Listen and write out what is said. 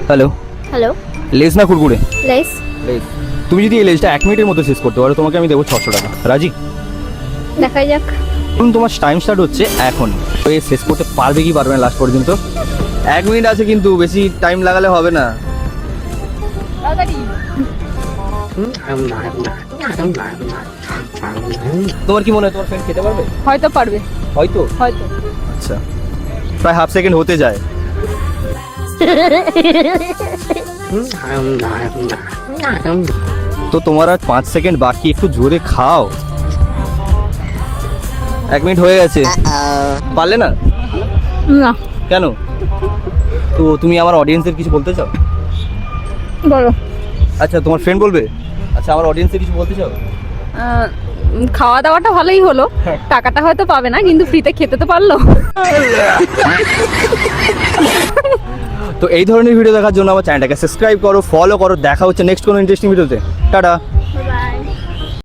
Hello, hello, লেজ না Kurkure? Less. লেজ। তুমি যদি এই লেজটা 1 মিনিটের মধ্যে শেষ করতে পারো তোমাকে আমি দেবো 600 টাকা। রাজি? দেখা যাক। এখন তোমার টাইম স্টার্ট হচ্ছে এখন। তো এই শেষ করতে পারবে কি পারবে না লাস্ট পর্যন্ত? 1 মিনিট আছে কিন্তু বেশি টাইম লাগালে হবে না। তোমার কি মনে হয় তোমার ফ্রেন্ড খেতে পারবে? হয়তো পারবে, হয়তো। হয়তো। আচ্ছা, প্রায় হাফ সেকেন্ড হতে যায়। তো তোমার আর 5 সেকেন্ড বাকি, একটু জোরে খাও। 1 মিনিট হয়ে গেছে। পারলে না? না, কেন? তো তুমি আমার অডিয়েন্সের কিছু বলতে চাও? বলো। আচ্ছা, তোমার ফ্রেন্ড বলবে? আচ্ছা, আমার অডিয়েন্সের কিছু বলতে চাও? খাওয়া দাওয়াটা ভালোই হলো, টাকাটা হয়তো পাবে না, কিন্তু ফ্রিতে খেতে তো পারলো। তো এই ধরনের ভিডিও দেখার জন্য আমার চ্যানেলটাকে সাবস্ক্রাইব করো, ফলো করো। দেখা হচ্ছে নেক্সট কোনো ইন্টারেস্টিং ভিডিওতে। টাটা।